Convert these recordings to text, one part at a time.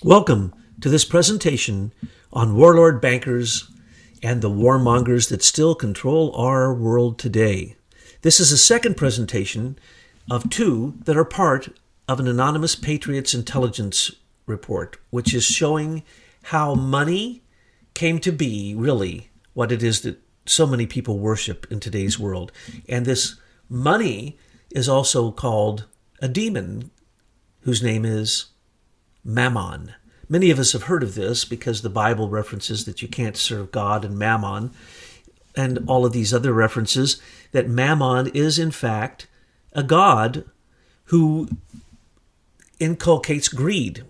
Welcome to this presentation on warlord bankers and the warmongers that still control our world today. This is a second presentation of two that are part of an anonymous Patriots intelligence report, which is showing how money came to be really what it is that so many people worship in today's world. And this money is also called a demon whose name is Mammon. Many of us have heard of this because the Bible references that you can't serve God and Mammon, and all of these other references that Mammon is in fact a god who inculcates greed.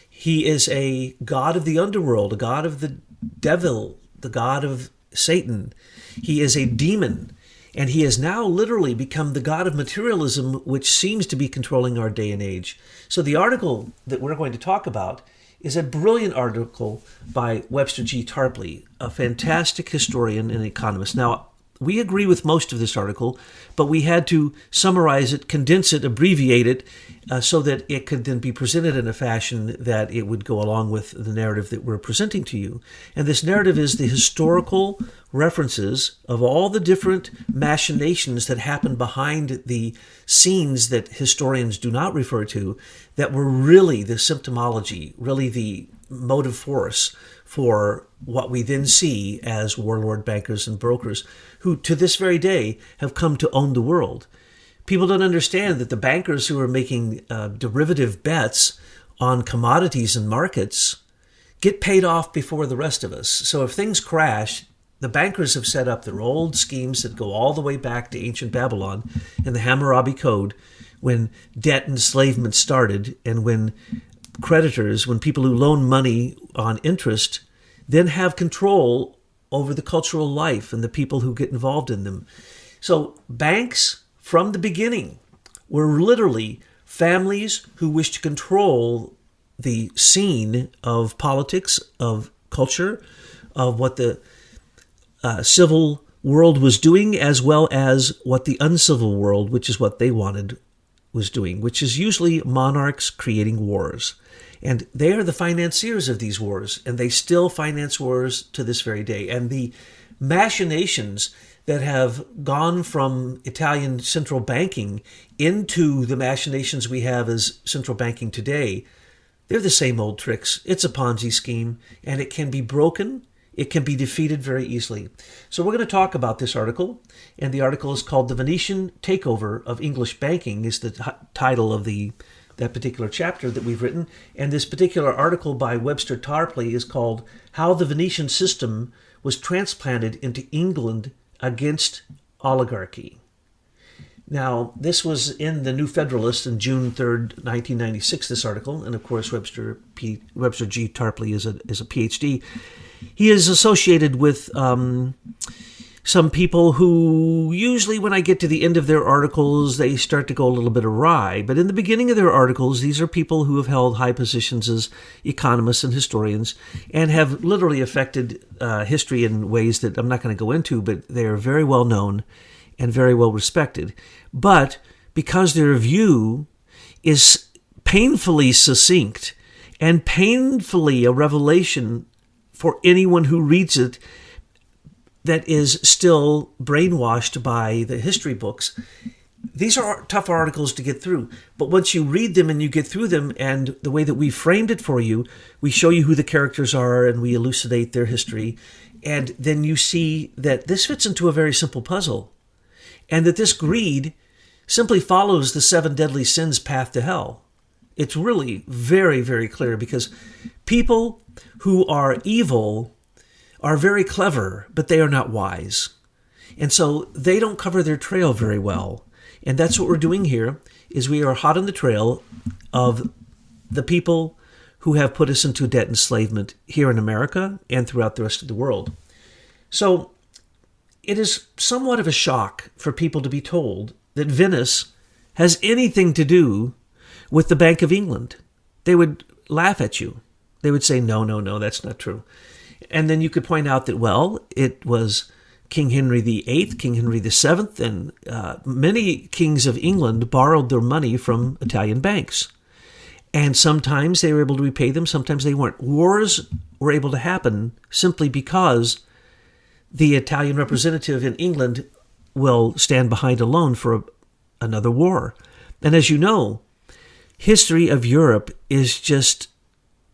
He is a god of the underworld, a god of the devil, the god of Satan. He is a demon. And he has now literally become the god of materialism, which seems to be controlling our day and age. So the article that we're going to talk about is a brilliant article by Webster G. Tarpley, a fantastic historian and economist. Now, we agree with most of this article, but we had to summarize it, condense it, abbreviate it, so that it could then be presented in a fashion that it would go along with the narrative that we're presenting to you. And this narrative is the historical references of all the different machinations that happened behind the scenes that historians do not refer to, that were really the symptomology, really the motive force for what we then see as warlord bankers and brokers who to this very day have come to own the world. People don't understand that the bankers who are making derivative bets on commodities and markets get paid off before the rest of us. So if things crash, the bankers have set up their old schemes that go all the way back to ancient Babylon and the Hammurabi Code, when debt enslavement started, and when creditors, when people who loan money on interest, then have control over the cultural life and the people who get involved in them. So banks, from the beginning, were literally families who wished to control the scene of politics, of culture, of what the civil world was doing, as well as what the uncivil world, which is what they wanted, was doing, which is usually monarchs creating wars. And they are the financiers of these wars, and they still finance wars to this very day. And the machinations that have gone from Italian central banking into the machinations we have as central banking today, they're the same old tricks. It's a Ponzi scheme, and it can be broken. It can be defeated very easily. So we're going to talk about this article, and the article is called "The Venetian Takeover of English Banking" is the title of that particular chapter that we've written. And this particular article by Webster Tarpley is called "How the Venetian System Was Transplanted into England Against Oligarchy." Now, this was in the New Federalist on June 3rd, 1996, this article. And of course, Webster G. Tarpley is a PhD. He is associated with some people who usually, when I get to the end of their articles, they start to go a little bit awry. But in the beginning of their articles, these are people who have held high positions as economists and historians and have literally affected history in ways that I'm not going to go into, but they are very well known and very well respected. But because their view is painfully succinct and painfully a revelation for anyone who reads it that is still brainwashed by the history books, these are tough articles to get through. But once you read them and you get through them, and the way that we framed it for you, we show you who the characters are and we elucidate their history, and then you see that this fits into a very simple puzzle, and that this greed simply follows the 7 deadly sins path to hell. It's really very, very clear, because people who are evil are very clever, but they are not wise. And so they don't cover their trail very well. And that's what we're doing here, is we are hot on the trail of the people who have put us into debt enslavement here in America and throughout the rest of the world. So it is somewhat of a shock for people to be told that Venice has anything to do with the Bank of England. They would laugh at you. They would say, no, that's not true. And then you could point out that, well, it was King Henry VIII, King Henry VII, and many kings of England borrowed their money from Italian banks. And sometimes they were able to repay them, sometimes they weren't. Wars were able to happen simply because the Italian representative in England will stand behind a loan for another war. And as you know, history of Europe is just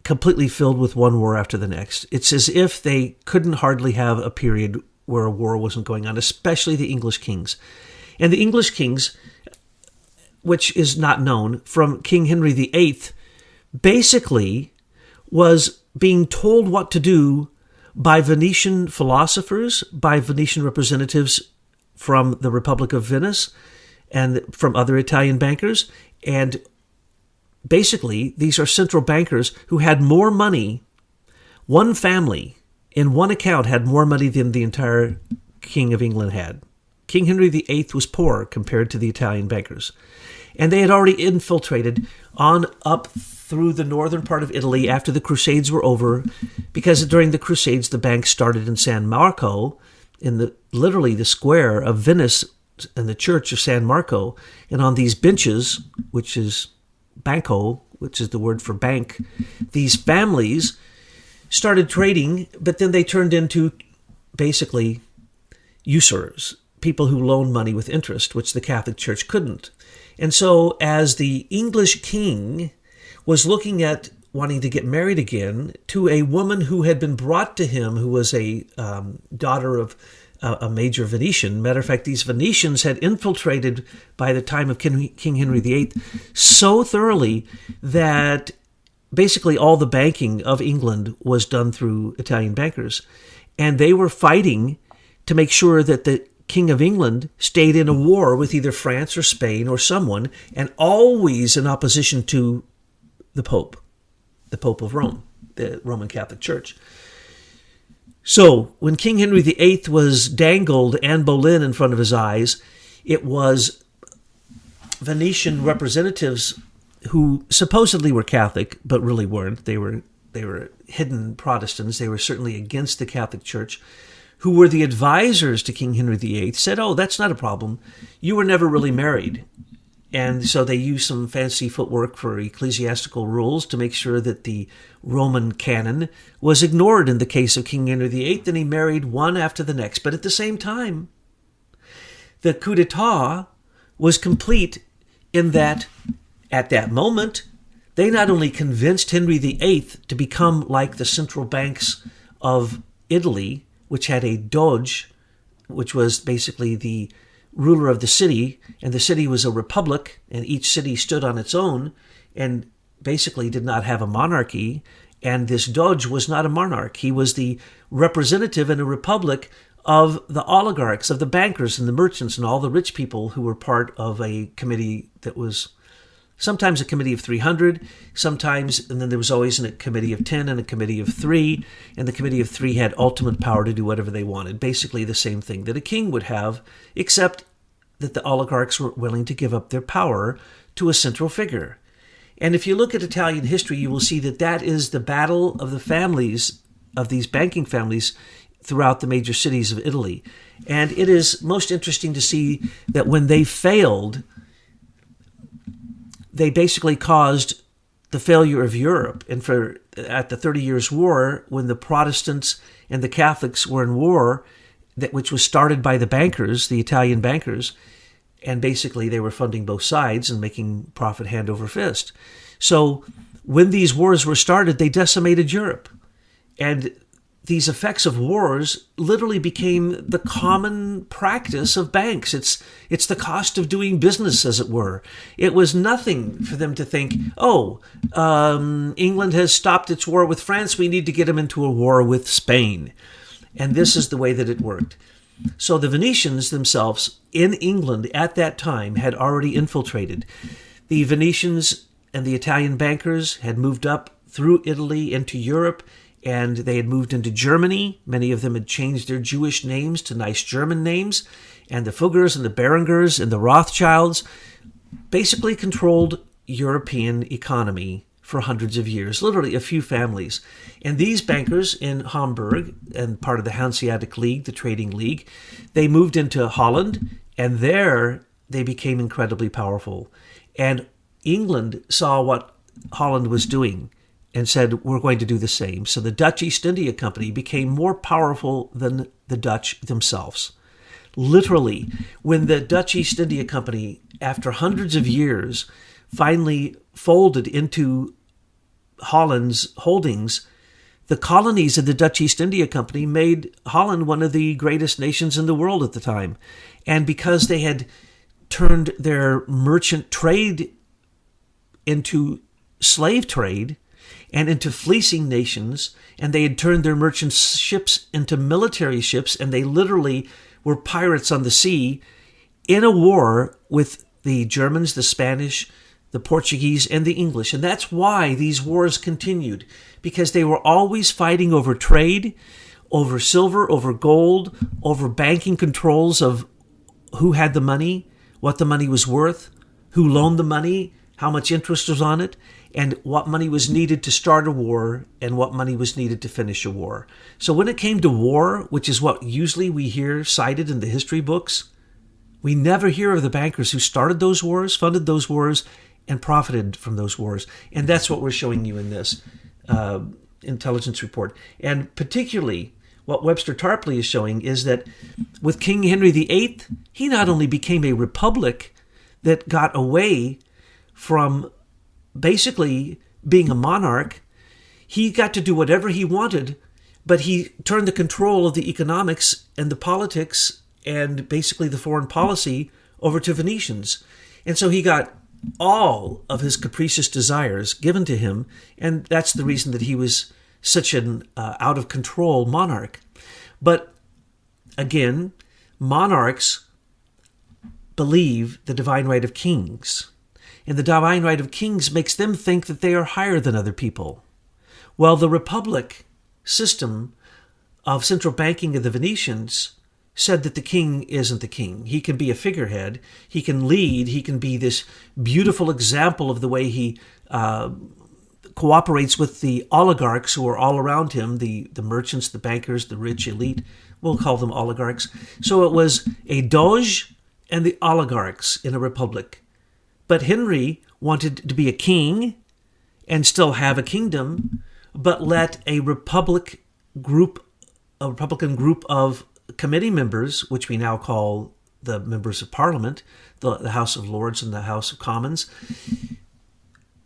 completely filled with one war after the next. It's as if they couldn't hardly have a period where a war wasn't going on, especially the English kings. And the English kings, which is not known, from King Henry VIII, basically was being told what to do by Venetian philosophers, by Venetian representatives from the Republic of Venice, and from other Italian bankers. And basically, these are central bankers who had more money. One family in one account had more money than the entire King of England had. King Henry VIII was poor compared to the Italian bankers. And they had already infiltrated on up through the northern part of Italy after the Crusades were over, because during the Crusades, the banks started in San Marco, in literally the square of Venice, and the church of San Marco. And on these benches, which is banco, which is the word for bank, these families started trading, but then they turned into basically usurers, people who loaned money with interest, which the Catholic Church couldn't. And so as the English king was looking at wanting to get married again to a woman who had been brought to him, who was a daughter of a major Venetian. Matter of fact, these Venetians had infiltrated by the time of King Henry VIII so thoroughly that basically all the banking of England was done through Italian bankers. And they were fighting to make sure that the King of England stayed in a war with either France or Spain or someone, and always in opposition to the Pope of Rome, the Roman Catholic Church. So when King Henry VIII was dangled Anne Boleyn in front of his eyes, it was Venetian representatives who supposedly were Catholic, but really weren't. They were hidden Protestants. They were certainly against the Catholic Church, who were the advisors to King Henry VIII, said, "Oh, that's not a problem. You were never really married." And so they used some fancy footwork for ecclesiastical rules to make sure that the Roman canon was ignored in the case of King Henry VIII, and he married one after the next. But at the same time, the coup d'etat was complete in that, at that moment, they not only convinced Henry VIII to become like the central banks of Italy, which had a doge, which was basically the ruler of the city, and the city was a republic, and each city stood on its own and basically did not have a monarchy. And this doge was not a monarch. He was the representative in a republic of the oligarchs, of the bankers and the merchants and all the rich people who were part of a committee that was sometimes a committee of 300, sometimes, and then there was always a committee of 10 and a committee of 3, and the committee of 3 had ultimate power to do whatever they wanted, basically the same thing that a king would have, except that the oligarchs were willing to give up their power to a central figure. And if you look at Italian history, you will see that that is the battle of the families, of these banking families throughout the major cities of Italy. And it is most interesting to see that when they failed, they basically caused the failure of Europe. And at the 30 Years' War, when the Protestants and the Catholics were in war, which was started by the bankers, the Italian bankers, and basically they were funding both sides and making profit hand over fist. So when these wars were started, they decimated Europe. And these effects of wars literally became the common practice of banks. It's the cost of doing business, as it were. It was nothing for them to think, England has stopped its war with France, we need to get them into a war with Spain. And this is the way that it worked. So the Venetians themselves in England at that time had already infiltrated. The Venetians and the Italian bankers had moved up through Italy into Europe, and they had moved into Germany. Many of them had changed their Jewish names to nice German names. And the Fuggers and the Berengers and the Rothschilds basically controlled European economy for hundreds of years, literally a few families. And these bankers in Hamburg, and part of the Hanseatic League, the trading league, they moved into Holland, and there they became incredibly powerful. And England saw what Holland was doing and said, we're going to do the same. So the Dutch East India Company became more powerful than the Dutch themselves. Literally, when the Dutch East India Company, after hundreds of years, finally folded into Holland's holdings, the colonies of the Dutch East India Company made Holland one of the greatest nations in the world at the time. And because they had turned their merchant trade into slave trade and into fleecing nations, and they had turned their merchant ships into military ships, and they literally were pirates on the sea in a war with the Germans, the Spanish, the Portuguese, and the English. And that's why these wars continued, because they were always fighting over trade, over silver, over gold, over banking controls of who had the money, what the money was worth, who loaned the money, how much interest was on it, and what money was needed to start a war and what money was needed to finish a war. So when it came to war, which is what usually we hear cited in the history books, we never hear of the bankers who started those wars, funded those wars, and profited from those wars. And that's what we're showing you in this intelligence report. And particularly what Webster Tarpley is showing is that with King Henry VIII, he not only became a republic that got away from basically being a monarch, he got to do whatever he wanted, but he turned the control of the economics and the politics and basically the foreign policy over to Venetians. And so he got all of his capricious desires given to him, and that's the reason that he was such an out-of-control monarch. But again, monarchs believe the divine right of kings, and the divine right of kings makes them think that they are higher than other people. Well, the republic system of central banking of the Venetians said that the king isn't the king. He can be a figurehead. He can lead. He can be this beautiful example of the way he cooperates with the oligarchs who are all around him, the merchants, the bankers, the rich elite. We'll call them oligarchs. So it was a doge and the oligarchs in a republic. But Henry wanted to be a king and still have a kingdom, but let a Republican group of committee members, which we now call the members of Parliament, the House of Lords and the House of Commons,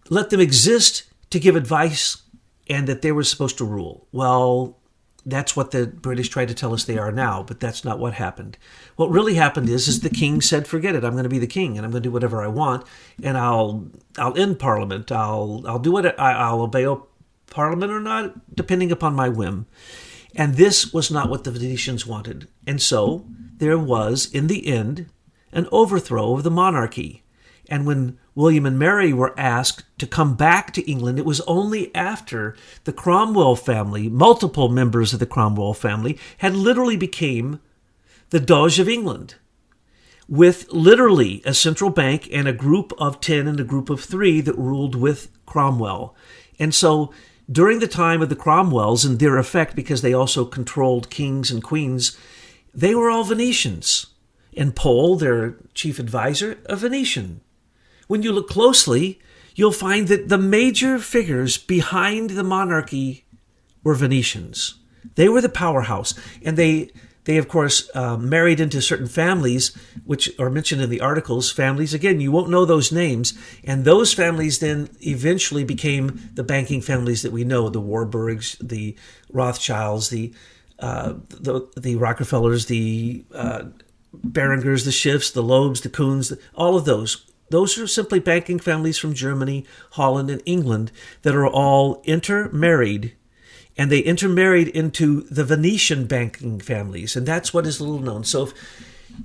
let them exist to give advice and that they were supposed to rule. Well, that's what the British try to tell us they are now, but that's not what happened. What really happened is the king said, forget it, I'm going to be the king and I'm going to do whatever I want, and I'll end Parliament. I'll do what I'll obey Parliament or not, depending upon my whim. And this was not what the Venetians wanted. And so there was, in the end, an overthrow of the monarchy. And when William and Mary were asked to come back to England, it was only after the Cromwell family, multiple members of the Cromwell family, had literally became the Doge of England, with literally a central bank and a group of 10 and a group of 3 that ruled with Cromwell. And so during the time of the Cromwells and their effect, because they also controlled kings and queens, they were all Venetians. And Pole, their chief advisor, a Venetian. When you look closely, you'll find that the major figures behind the monarchy were Venetians. They were the powerhouse. And they of course, married into certain families, which are mentioned in the articles. Families, again, you won't know those names. And those families then eventually became the banking families that we know, the Warburgs, the Rothschilds, the Rockefellers, the Berengers, the Schiffs, the Loebs, the Kuhns, all of those. Those are simply banking families from Germany, Holland, and England that are all intermarried. And they intermarried into the Venetian banking families. And that's what is little known. So if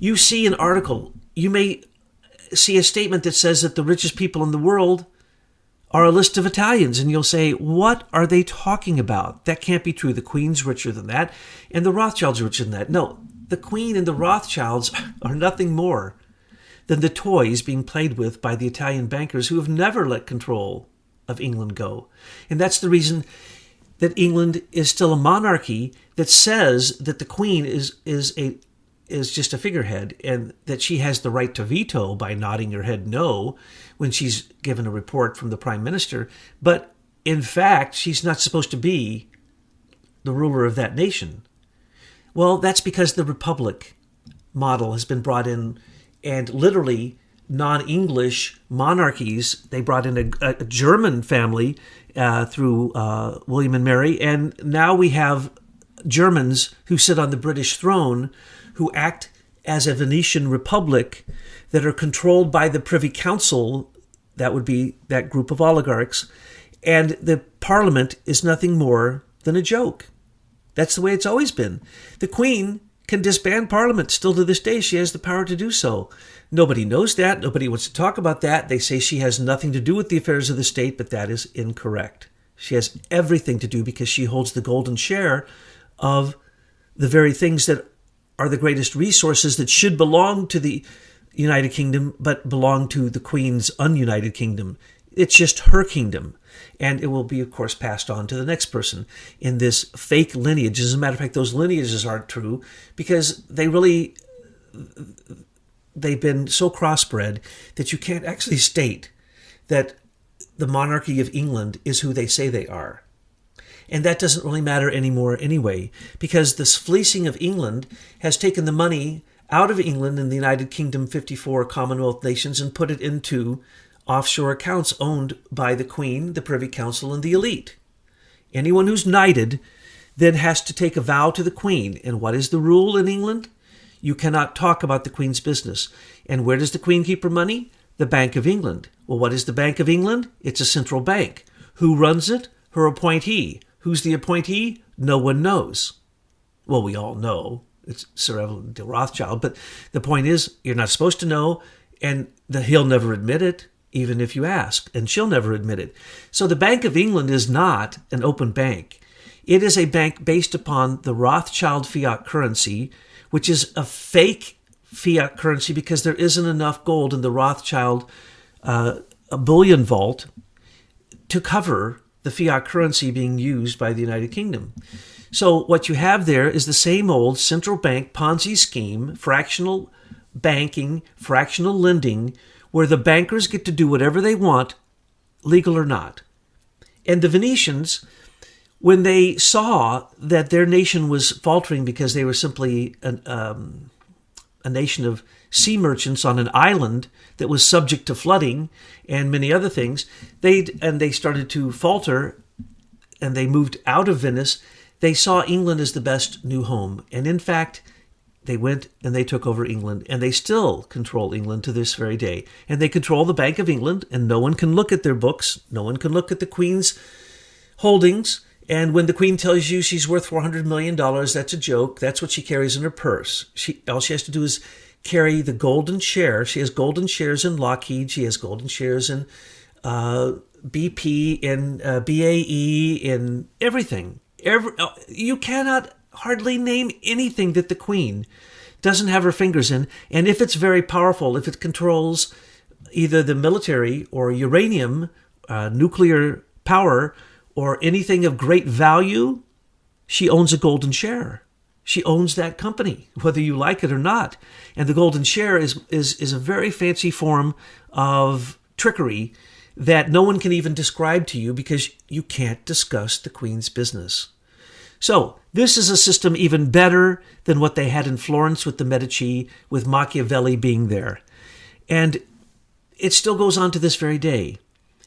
you see an article, you may see a statement that says that the richest people in the world are a list of Italians. And you'll say, what are they talking about? That can't be true. The Queen's richer than that. And the Rothschilds are richer than that. No, the Queen and the Rothschilds are nothing more than the toys being played with by the Italian bankers who have never let control of England go. And that's the reason that England is still a monarchy that says that the Queen is is just a figurehead, and that she has the right to veto by nodding her head no when she's given a report from the prime minister. But in fact, she's not supposed to be the ruler of that nation. Well, that's because the republic model has been brought in, and literally non-English monarchies, they brought in a German family through William and Mary, and now we have Germans who sit on the British throne who act as a Venetian Republic that are controlled by the Privy Council, that would be that group of oligarchs, and the parliament is nothing more than a joke. That's the way it's always been. The Queen can disband Parliament. Still to this day, she has the power to do so. Nobody knows that. Nobody wants to talk about that. They say she has nothing to do with the affairs of the state, but that is incorrect. She has everything to do because she holds the golden share of the very things that are the greatest resources that should belong to the United Kingdom, but belong to the Queen's ununited kingdom. It's just her kingdom. And it will be, of course, passed on to the next person in this fake lineage. As a matter of fact, those lineages aren't true because they've been so crossbred that you can't actually state that the monarchy of England is who they say they are. And that doesn't really matter anymore anyway, because this fleecing of England has taken the money out of England and the United Kingdom 54 Commonwealth nations and put it into offshore accounts owned by the Queen, the Privy Council, and the elite. Anyone who's knighted then has to take a vow to the Queen. And what is the rule in England? You cannot talk about the Queen's business. And where does the Queen keep her money? The Bank of England. Well, what is the Bank of England? It's a central bank. Who runs it? Her appointee. Who's the appointee? No one knows. Well, we all know. It's Sir Evelyn de Rothschild. But the point is, you're not supposed to know, and he'll never admit it, even if you ask, and she'll never admit it. So the Bank of England is not an open bank. It is a bank based upon the Rothschild fiat currency, which is a fake fiat currency because there isn't enough gold in the Rothschild a bullion vault to cover the fiat currency being used by the United Kingdom. So what you have there is the same old central bank Ponzi scheme, fractional banking, fractional lending, where the bankers get to do whatever they want, legal or not. And the Venetians, when they saw that their nation was faltering because they were simply a nation of sea merchants on an island that was subject to flooding and many other things, they started to falter, and they moved out of Venice. They saw England as the best new home. And in fact, they went and they took over England, and they still control England to this very day. And they control the Bank of England, and no one can look at their books. No one can look at the Queen's holdings. And when the Queen tells you she's worth $400 million, that's a joke. That's what she carries in her purse. All she has to do is carry the golden share. She has golden shares in Lockheed. She has golden shares in BP, in BAE, in everything. You cannot hardly name anything that the Queen doesn't have her fingers in. And if it's very powerful, if it controls either the military or uranium, nuclear power, or anything of great value, she owns a golden share. She owns that company, whether you like it or not. And the golden share is a very fancy form of trickery that no one can even describe to you because you can't discuss the Queen's business. So this is a system even better than what they had in Florence with the Medici, with Machiavelli being there. And it still goes on to this very day.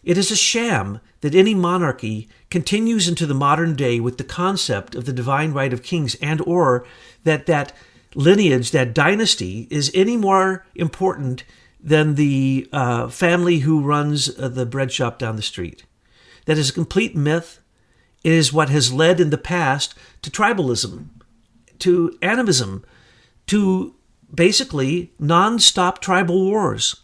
It is a sham that any monarchy continues into the modern day with the concept of the divine right of kings, and or that lineage, that dynasty, is any more important than the family who runs the bread shop down the street. That is a complete myth. It is what has led in the past to tribalism, to animism, to basically non-stop tribal wars.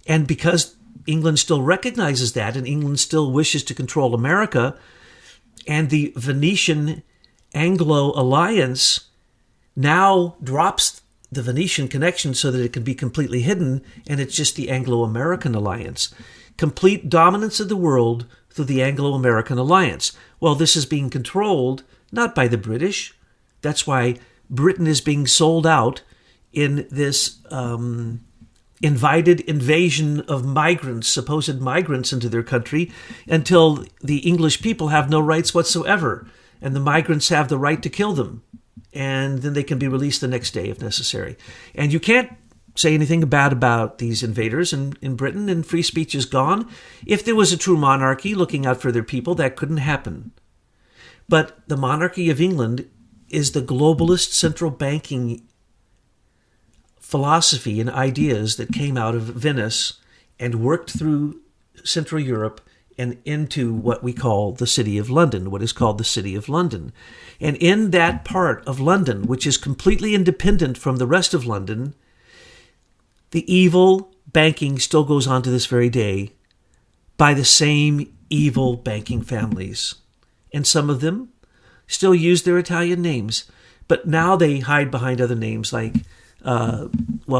And because England still recognizes that, and England still wishes to control America, and the Venetian Anglo alliance now drops the Venetian connection so that it can be completely hidden, and it's just the Anglo-American alliance. Complete dominance of the world through the Anglo-American alliance. Well, this is being controlled not by the British. That's why Britain is being sold out in this invited invasion of migrants, supposed migrants, into their country, until the English people have no rights whatsoever, and the migrants have the right to kill them, and then they can be released the next day if necessary. And you can't say anything bad about these invaders in Britain, and free speech is gone. If there was a true monarchy looking out for their people, that couldn't happen. But the monarchy of England is the globalist central banking philosophy and ideas that came out of Venice and worked through Central Europe and into what we call the City of London, what is called the City of London. And in that part of London, which is completely independent from the rest of London, the evil banking still goes on to this very day by the same evil banking families. And some of them still use their Italian names, but now they hide behind other names like,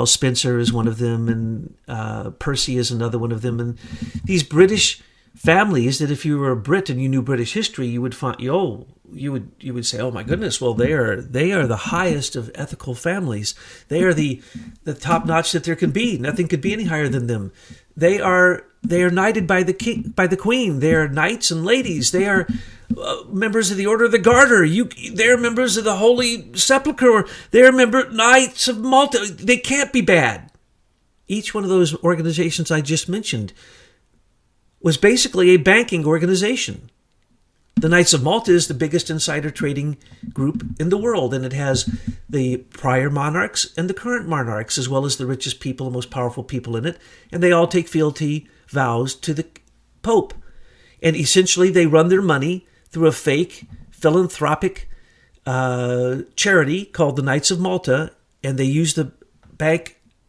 Spencer is one of them, and Percy is another one of them. And these British families that if you were a Brit and you knew British history, you would find, you would say, oh my goodness, well, they are the highest of ethical families. They are the top notch that there can be. Nothing could be any higher than them. They are knighted by the king, by the queen. They are knights and ladies. They are members of the Order of the Garter. They're members of the Holy Sepulchre. They're Knights of Malta. They can't be bad. Each one of those organizations I just mentioned was basically a banking organization. The Knights of Malta is the biggest insider trading group in the world, and it has the prior monarchs and the current monarchs, as well as the richest people and most powerful people in it, and they all take fealty vows to the Pope. And essentially they run their money through a fake philanthropic charity called the Knights of Malta, and they use the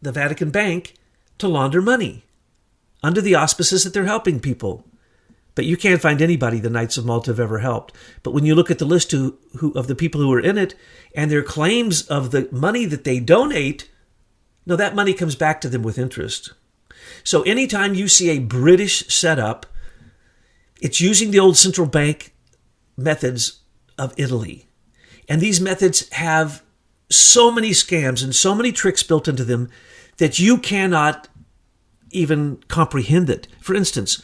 Vatican Bank, to launder money under the auspices that they're helping people. But you can't find anybody the Knights of Malta have ever helped. But when you look at the list of the people who are in it and their claims of the money that they donate, no, that money comes back to them with interest. So anytime you see a British setup, it's using the old central bank methods of Italy. And these methods have so many scams and so many tricks built into them that you cannot even comprehend it. For instance,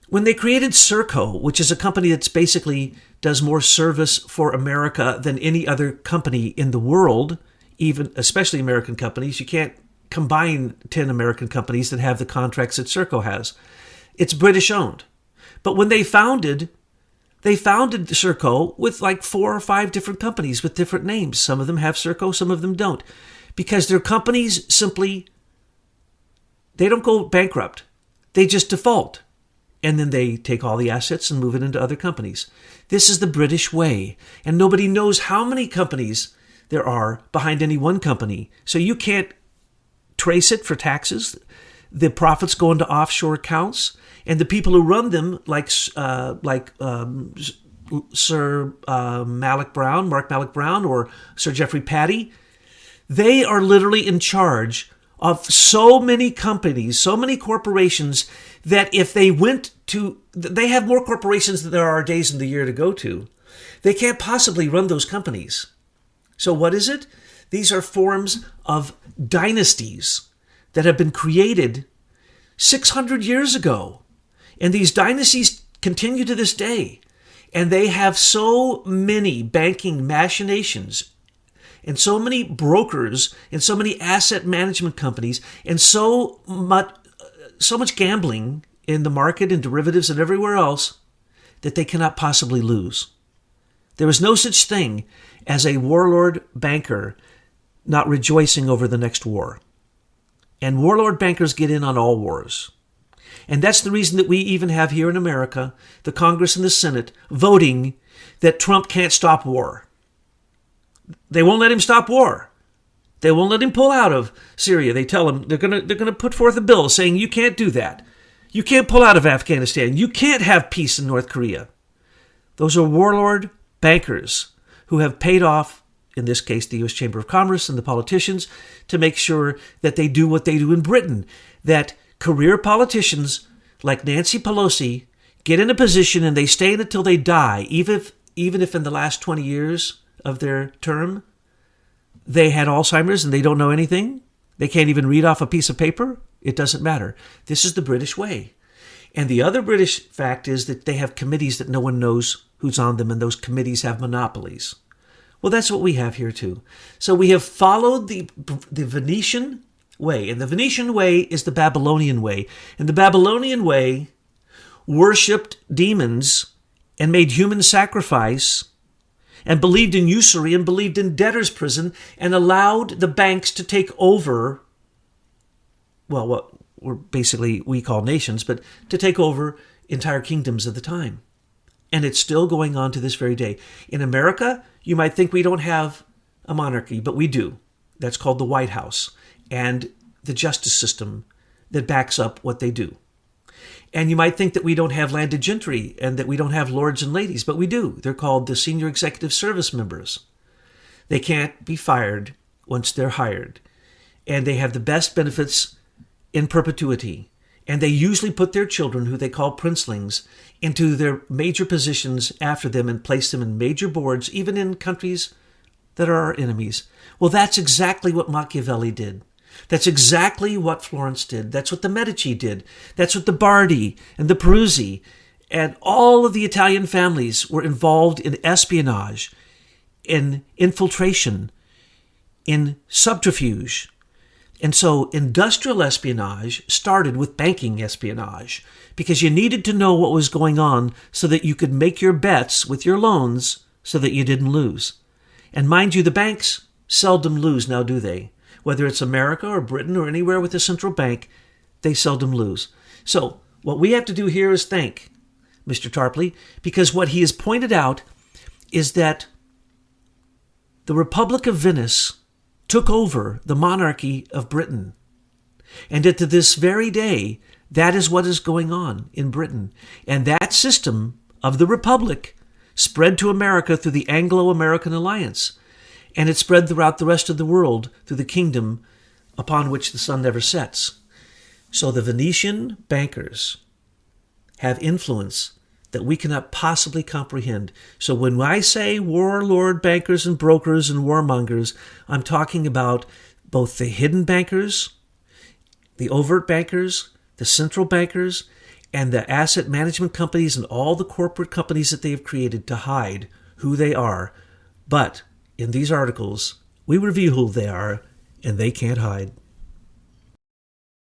when they created Serco, which is a company that's basically does more service for America than any other company in the world, even especially American companies. You can't combine 10 American companies that have the contracts that Serco has. It's British owned. But when they founded Serco with like 4 or 5 different companies with different names. Some of them have Serco, some of them don't. Because their companies simply, they don't go bankrupt. They just default. And then they take all the assets and move it into other companies. This is the British way. And nobody knows how many companies there are behind any one company. So you can't trace it for taxes. The profits go into offshore accounts. And the people who run them, like Sir Mark Malloch Brown, or Sir Geoffrey Patty, they are literally in charge of so many companies, so many corporations, that if they they have more corporations than there are days in the year to go to. They can't possibly run those companies. So what is it? These are forms of dynasties that have been created 600 years ago. And these dynasties continue to this day. And they have so many banking machinations and so many brokers and so many asset management companies and so much gambling in the market and derivatives and everywhere else that they cannot possibly lose. There is no such thing as a warlord banker not rejoicing over the next war. And warlord bankers get in on all wars. And that's the reason that we even have here in America, the Congress and the Senate voting that Trump can't stop war. They won't let him stop war. They won't let him pull out of Syria. They tell him they're going to put forth a bill saying you can't do that. You can't pull out of Afghanistan. You can't have peace in North Korea. Those are warlord bankers who have paid off, in this case, the U.S. Chamber of Commerce and the politicians, to make sure that they do what they do in Britain, that career politicians like Nancy Pelosi get in a position and they stay in it till they die, even if in the last 20 years of their term, they had Alzheimer's and they don't know anything? They can't even read off a piece of paper? It doesn't matter. This is the British way. And the other British fact is that they have committees that no one knows who's on them, and those committees have monopolies. Well, that's what we have here too. So we have followed the Venetian way, and the Venetian way is the Babylonian way. And the Babylonian way worshipped demons and made human sacrifice and believed in usury and believed in debtor's prison and allowed the banks to take over, well, what we call nations, but to take over entire kingdoms of the time. And it's still going on to this very day. In America, you might think we don't have a monarchy, but we do. That's called the White House and the justice system that backs up what they do. And you might think that we don't have landed gentry and that we don't have lords and ladies, but we do. They're called the senior executive service members. They can't be fired once they're hired. And they have the best benefits in perpetuity. And they usually put their children, who they call princelings, into their major positions after them and place them in major boards, even in countries that are our enemies. Well, that's exactly what Machiavelli did. That's exactly what Florence did. That's what the Medici did. That's what the Bardi and the Peruzzi and all of the Italian families were involved in espionage, in infiltration, in subterfuge. And so industrial espionage started with banking espionage because you needed to know what was going on so that you could make your bets with your loans so that you didn't lose. And mind you, the banks seldom lose now, do they? Whether it's America or Britain or anywhere with a central bank, they seldom lose. So what we have to do here is thank Mr. Tarpley, because what he has pointed out is that the Republic of Venice took over the monarchy of Britain. And that to this very day, that is what is going on in Britain. And that system of the Republic spread to America through the Anglo-American alliance. And it spread throughout the rest of the world through the kingdom upon which the sun never sets. So the Venetian bankers have influence that we cannot possibly comprehend. So when I say warlord bankers and brokers and warmongers, I'm talking about both the hidden bankers, the overt bankers, the central bankers, and the asset management companies and all the corporate companies that they have created to hide who they are. But in these articles, we reveal who they are, and they can't hide.